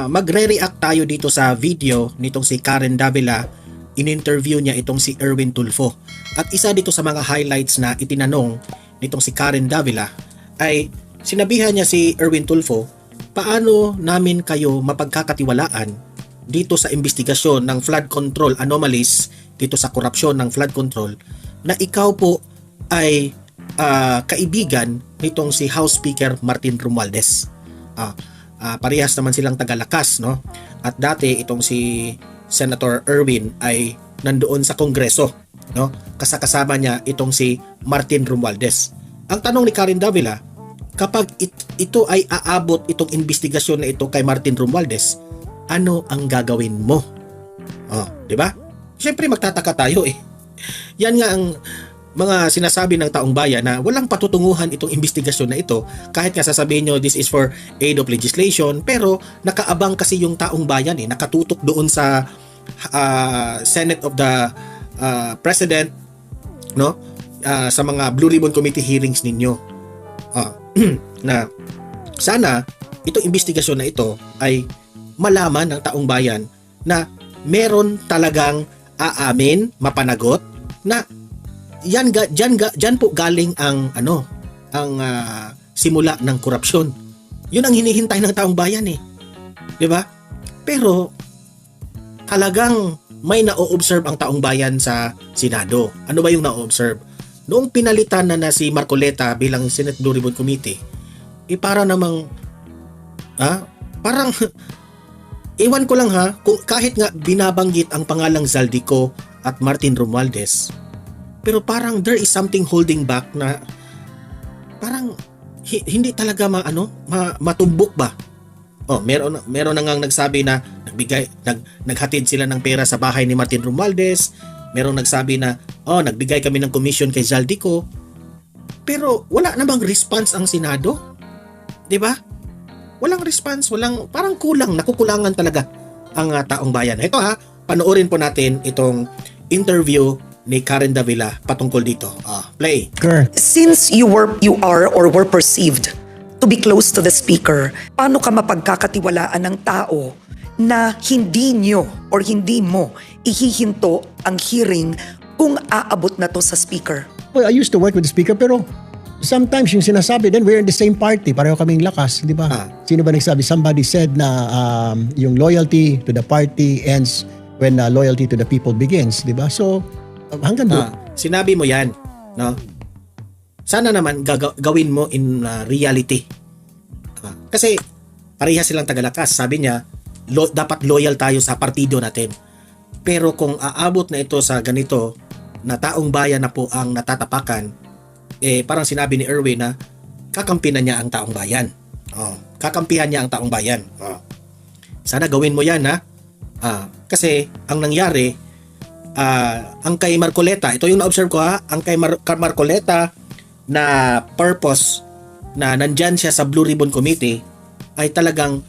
magre-react tayo dito sa video nitong si Karen Davila. In-interview niya itong si Erwin Tulfo. At isa dito sa mga highlights na itinanong nitong si Karen Davila ay sinabihan niya si Erwin Tulfo, paano namin kayo mapagkakatiwalaan dito sa investigasyon ng flood control anomalies, dito sa korupsyon ng flood control, na ikaw po ay kaibigan nitong si House Speaker Martin Romualdez. Parehas naman silang tagalakas, no? At dati itong si Senator Erwin ay nandoon sa Kongreso, no? Kasama niya itong si Martin Romualdez. Ang tanong ni Karen Davila, kapag ito ay aabot, itong investigasyon na ito kay Martin Romualdez, ano ang gagawin mo? Di ba? Siyempre magtataka tayo eh. Yan nga ang mga sinasabi ng taong bayan na walang patutunguhan itong investigasyon na ito, kahit nga sasabihin nyo this is for aid of legislation, pero nakaabang kasi yung taong bayan eh, nakatutok doon sa Senate of the President, no? Sa mga Blue Ribbon Committee hearings ninyo, na sana itong investigasyon na ito ay malaman ng taong bayan na meron talagang aamin, mapanagot na diyan po galing ang simula ng korupsyon. Yun ang hinihintay ng taong bayan eh. 'Di ba? Pero talagang may na-observe ang taong bayan sa Senado. Ano ba yung na-observe? Noong pinalitan na si Marcoleta bilang Senate Blue Ribbon Committee, para namang parang ewan ko lang kung kahit nga binabanggit ang pangalang Zaldico at Martin Romualdez, pero parang there is something holding back na parang hindi talaga matumbok ba? Meron na ngang nagsabi na naghatid sila ng pera sa bahay ni Martin Romualdez. Merong nagsabi na nagbigay kami ng commission kay Zaldico. Pero wala namang response ang Senado. 'Di ba? Walang response, parang nakukulangan talaga ang taong bayan. Ito panoorin po natin itong interview ni Karen Davila patungkol dito. Play. Since you are or were perceived to be close to the speaker, paano ka mapagkakatiwalaan ng tao na hindi nyo or hindi mo ihihinto ang hearing kung aabot na to sa speaker? Well, I used to work with the speaker, pero sometimes yung sinasabi, then we're in the same party, pareho kaming lakas, di ba? Sino ba nagsabi? Somebody said na yung loyalty to the party ends when loyalty to the people begins, di ba? So, hanggang doon. Sinabi mo yan, no? Sana naman gawin mo in reality. Kasi parehas silang tagalakas. Sabi niya, dapat loyal tayo sa partido natin. Pero kung aabot na ito sa ganito, na taong bayan na po ang natatapakan, parang sinabi ni Erwin na kakampihan niya ang taong bayan. Kakampihan niya ang taong bayan. Sana gawin mo yan, kasi ang nangyari, ang kay Marcoleta, ito yung na-observe ko, ang kay Marcoleta na purpose na nandyan siya sa Blue Ribbon Committee ay talagang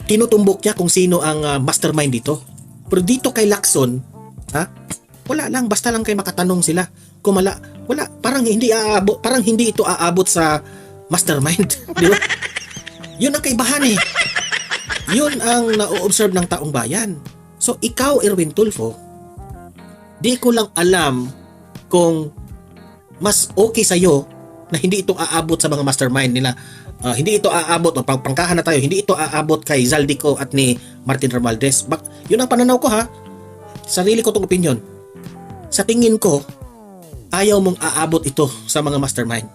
tinutumbok niya kung sino ang mastermind dito. Pero dito kay Lacson, wala lang, basta lang kay makatanong sila. Kung wala, parang hindi ito aabot sa mastermind, di ba? Yun ang kaibahan eh. Yun ang na-observe ng taong bayan. So ikaw, Erwin Tulfo, di ko lang alam kung mas okay sa'yo na hindi ito aabot sa mga mastermind nila. Hindi ito aabot, pangkahan na tayo, hindi ito aabot kay Zaldico at ni Martin Romualdez. Yun ang pananaw ko sarili ko tong opinion. Sa tingin ko, ayaw mong aabot ito sa mga mastermind.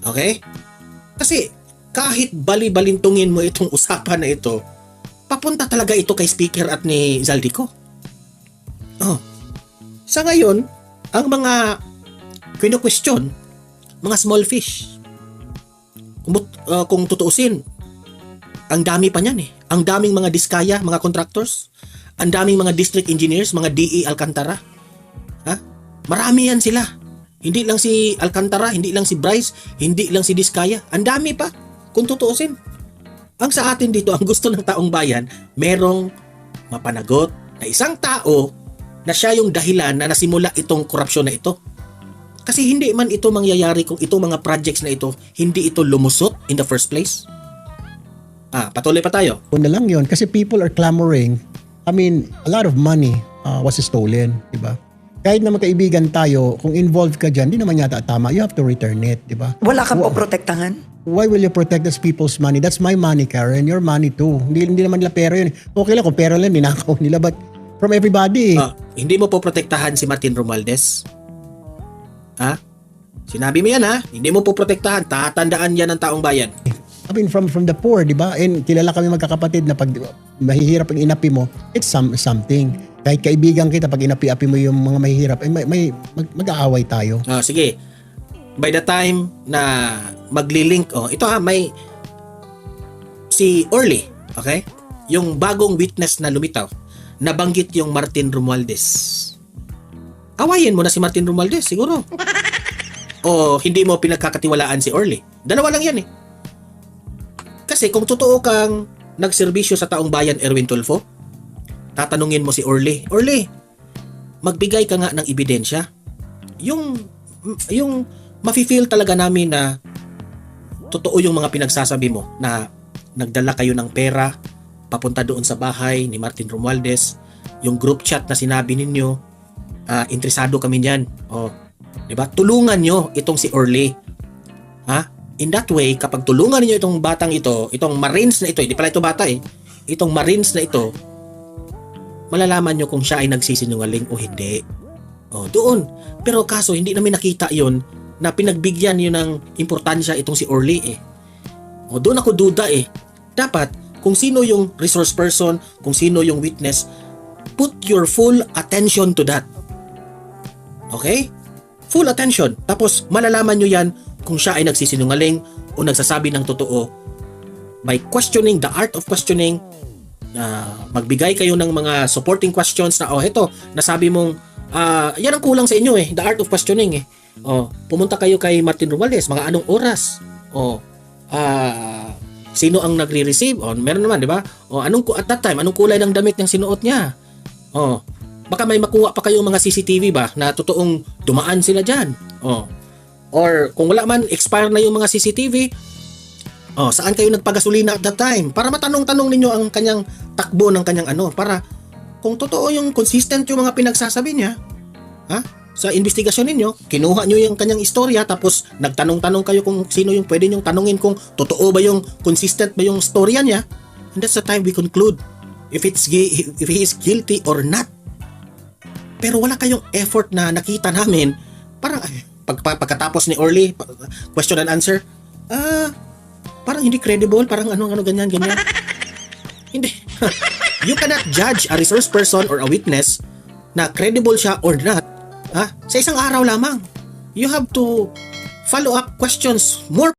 Okay? Kasi kahit bali-balintungin mo itong usapan na ito, papunta talaga ito kay speaker at ni Zaldico. Sa ngayon, ang mga kino-question, mga small fish. Kung tutuusin, ang dami pa niyan eh. Ang daming mga diskaya, mga contractors, ang daming mga district engineers, mga DE Alcantara. Marami yan sila. Hindi lang si Alcantara, hindi lang si Bryce, hindi lang si Diskaya. Ang dami pa kung tutuusin. Ang sa atin dito, ang gusto ng taong bayan, merong mapanagot na isang tao na siya yung dahilan na nasimula itong korupsyon na ito. Kasi hindi man ito mangyayari kung itong mga projects na ito, hindi ito lumusot in the first place. Patuloy pa tayo. Kung na lang yun, kasi people are clamoring. I mean, a lot of money was stolen, di ba? Kahit na magkaibigan tayo, kung involved ka dyan, di naman yata tama. You have to return it, di ba? Wala kang poprotektahan? Why will you protect those people's money? That's my money, Karen. Your money too. Hindi naman nila pera yun. Okay lang kung pera lang, ninakaw nila. But from everybody. Hindi mo po protektahan si Martin Romualdez? Sinabi mo yan Hindi mo po protektahan. Tatandaan yan ng taong bayan. I mean, from the poor, di ba? And kilala kami magkakapatid na pag mahihirap ang inapi mo, it's something. Kahit kaibigan kita, pag inapi-api mo yung mga mahihirap, mag-aaway tayo. Sige. By the time na magli-link, may si Orly, okay? Yung bagong witness na lumitaw, nabanggit yung Martin Romualdez. Awayin mo na si Martin Romualdez, siguro. O hindi mo pinagkakatiwalaan si Orly. Dalawa lang yan Kasi kung totoo kang nagserbisyo sa taong bayan, Erwin Tulfo, tatanungin mo si Orly, magbigay ka nga ng ebidensya. Yung mafe-feel talaga namin na totoo yung mga pinagsasabi mo na nagdala kayo ng pera papunta doon sa bahay ni Martin Romualdez, yung group chat na sinabi ninyo, interesado kami niyan. Diba? Tulungan nyo itong si Orly. In that way, kapag tulungan niyo itong batang ito, itong Marines na ito, hindi pala ito bata itong Marines na ito, malalaman nyo kung siya ay nagsisinungaling o hindi. Doon. Pero kaso, hindi namin nakita yon na pinagbigyan yun ng importansya itong si Orly doon ako duda Dapat, kung sino yung resource person, kung sino yung witness, put your full attention to that. Okay? Full attention. Tapos, malalaman nyo yan kung siya ay nagsisinungaling o nagsasabi ng totoo by questioning, the art of questioning. Magbigay kayo ng mga supporting questions na heto, nasabi mong yan ang kulang sa inyo the art of questioning pumunta kayo kay Martin Romualdez, mga anong oras, sino ang nagre-receive, meron naman, di ba, at that time, anong kulay ng damit niyang sinuot niya, baka may makuha pa kayong mga CCTV ba na totoong dumaan sila dyan, or kung wala man, expire na yung mga CCTV, saan kayo nagpagasolina at that time, para matanong-tanong ninyo ang kanyang takbo ng kanyang para kung totoo yung consistent yung mga pinagsasabi niya, sa investigasyon ninyo, kinuha nyo yung kanyang istorya, tapos nagtanong-tanong kayo kung sino yung pwede nyong tanungin kung totoo ba yung consistent ba yung storya niya, and that's the time we conclude if he is guilty or not. Pero wala kayong effort na nakita namin, parang pagkatapos ni Orly, question and answer, parang hindi credible, parang ano ganyan. Hindi. You cannot judge a resource person or a witness na credible siya or not sa isang araw lamang. You have to follow up questions more